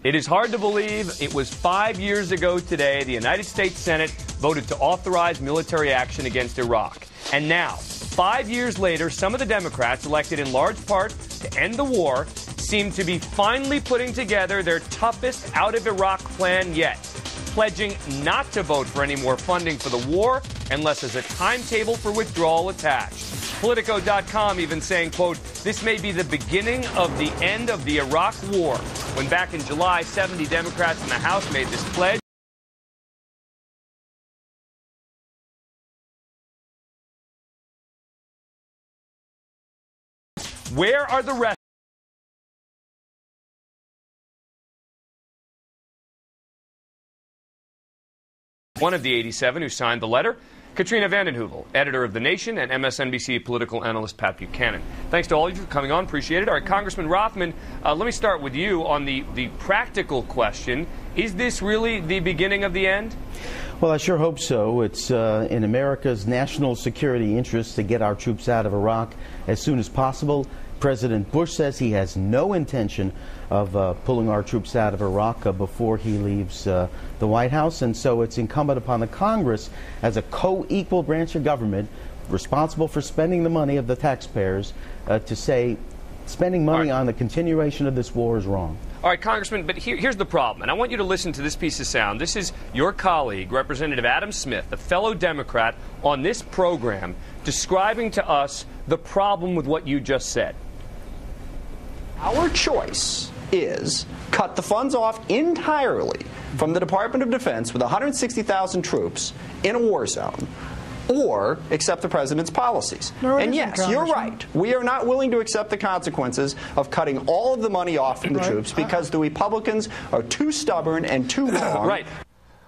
It is hard to believe it was 5 years ago today the United States Senate voted to authorize military action against Iraq. And now, 5 years later, some of the Democrats, elected in large part to end the war, seem to be finally putting together their toughest out-of-Iraq plan yet, pledging not to vote for any more funding for the war unless there's a timetable for withdrawal attached. Politico.com even saying, quote, this may be the beginning of the end of the Iraq war. When back in July, 70 Democrats in the House made this pledge. Where are the rest? One of the 87 who signed the letter, Katrina Vanden, Heuvel, editor of The Nation, and MSNBC political analyst Pat Buchanan. Thanks to all of you for coming on. Appreciate it. All right, Congressman Rothman, let me start with you on the practical question. Is this really the beginning of the end? Well, I sure hope so. It's in America's national security interest to get our troops out of Iraq as soon as possible. President Bush says he has no intention of pulling our troops out of Iraq before he leaves the White House. And so it's incumbent upon the Congress, as a co-equal branch of government responsible for spending the money of the taxpayers, to say spending money on the continuation of this war is wrong. All right, Congressman, but here's the problem, and I want you to listen to this piece of sound. This is your colleague, Representative Adam Smith, a fellow Democrat, on this program, describing to us the problem with what you just said. Our choice is cut the funds off entirely from the Department of Defense with 160,000 troops in a war zone, or accept the president's policies. No, and yes, you're right. We are not willing to accept the consequences of cutting all of the money off from the troops because the Republicans are too stubborn and too long. Right.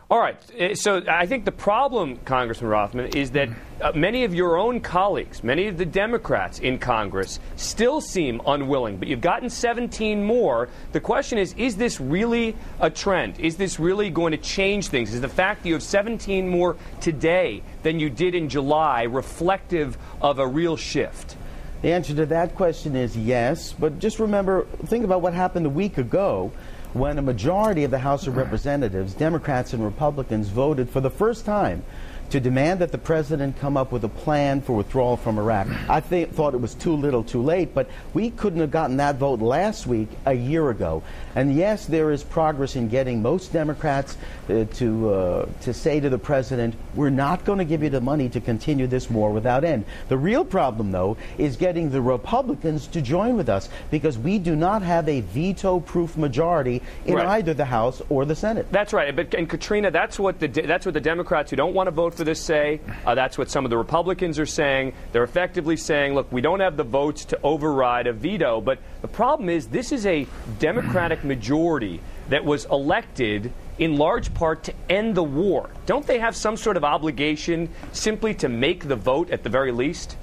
All right. So I think the problem, Congressman Rothman, is that many of your own colleagues, many of the Democrats in Congress, still seem unwilling. But you've gotten 17 more. The question is this really a trend? Is this really going to change things? Is the fact that you have 17 more today than you did in July reflective of a real shift? The answer to that question is yes. But just remember, think about what happened a week ago, when a majority of the House of Representatives, Democrats and Republicans, voted for the first time to demand that the president come up with a plan for withdrawal from Iraq. I thought it was too little too late, but we couldn't have gotten that vote last week, a year ago. And yes, there is progress in getting most Democrats to say to the president, we're not going to give you the money to continue this war without end. The real problem, though, is getting the Republicans to join with us, because we do not have a veto-proof majority in either the House or the Senate. That's right. And Katrina, that's what the Democrats who don't want to vote for this say. That's what some of the Republicans are saying. They're effectively saying, look, we don't have the votes to override a veto. But the problem is, this is a Democratic majority that was elected in large part to end the war. Don't they have some sort of obligation simply to make the vote at the very least?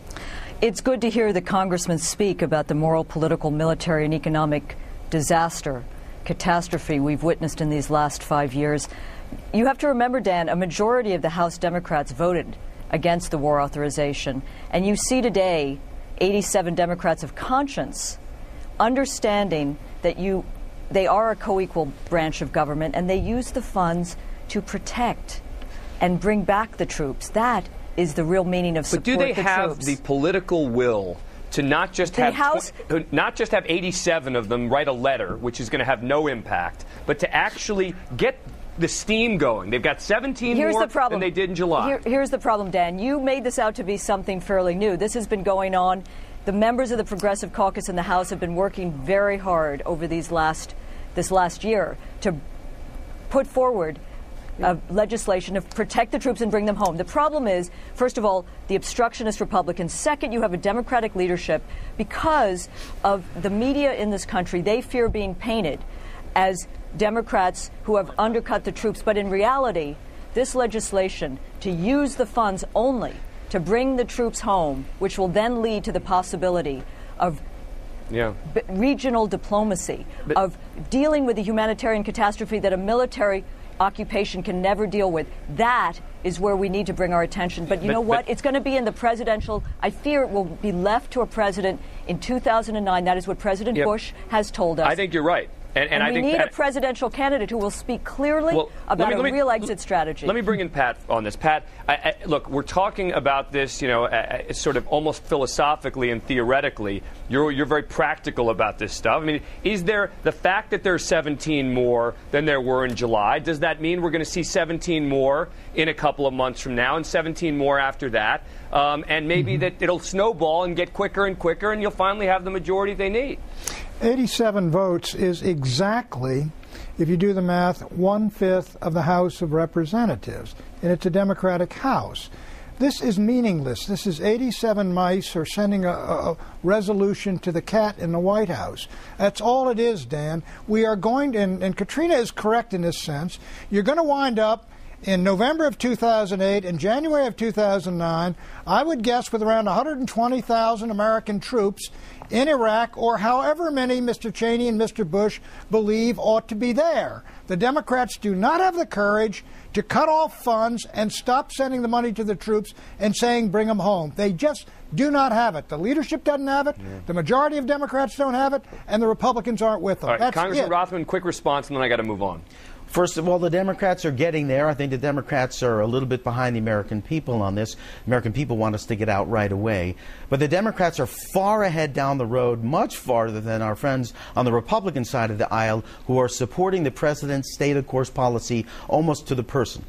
It's good to hear the congressman speak about the moral, political, military, and economic catastrophe we've witnessed in these last 5 years. You have to remember, Dan, a majority of the House Democrats voted against the war authorization. And you see today 87 Democrats of conscience understanding that they are a co-equal branch of government, and they use the funds to protect and bring back the troops. That is the real meaning of support the troops. But do they have the political will to not just have 87 of them write a letter, which is going to have no impact, but to actually get the steam going? They've got 17 more than they did in July. Here's the problem, Dan. You made this out to be something fairly new. This has been going on. The members of the Progressive Caucus in the House have been working very hard over this last year to put forward legislation to protect the troops and bring them home. The problem is, first of all, the obstructionist Republicans. Second, you have a Democratic leadership, because of the media in this country, they fear being painted as Democrats who have undercut the troops. But in reality, this legislation to use the funds only to bring the troops home, which will then lead to the possibility of regional diplomacy, of dealing with the humanitarian catastrophe that a military occupation can never deal with. That is where we need to bring our attention. But you know what? It's going to be in the presidential. I fear it will be left to a president in 2009. That is what President Bush has told us. I think you're right. And I think we need a presidential candidate who will speak clearly about a real exit strategy. Let me bring in Pat on this. Pat, look, we're talking about this, sort of almost philosophically and theoretically. You're very practical about this stuff. I mean, is there the fact that there's 17 more than there were in July? Does that mean we're going to see 17 more in a couple of months from now and 17 more after that? And maybe that it'll snowball and get quicker and quicker, and you'll finally have the majority they need. 87 votes is exactly, if you do the math, 1/5 of the House of Representatives, and it's a Democratic House. This is meaningless. This is 87 mice or sending a resolution to the cat in the White House. That's all it is, Dan. We are going to, and Katrina is correct in this sense, you're going to wind up in November of 2008 and January of 2009, I would guess with around 120,000 American troops in Iraq, or however many Mr. Cheney and Mr. Bush believe ought to be there. The Democrats do not have the courage to cut off funds and stop sending the money to the troops and saying bring them home. They just do not have it. The leadership doesn't have it. Yeah. The majority of Democrats don't have it, and the Republicans aren't with them. All right, Congressman Rothman, quick response, and then I got to move on. First of all, the Democrats are getting there. I think the Democrats are a little bit behind the American people on this. American people want us to get out right away. But the Democrats are far ahead down the road, much farther than our friends on the Republican side of the aisle, who are supporting the president's state of course policy almost to the person.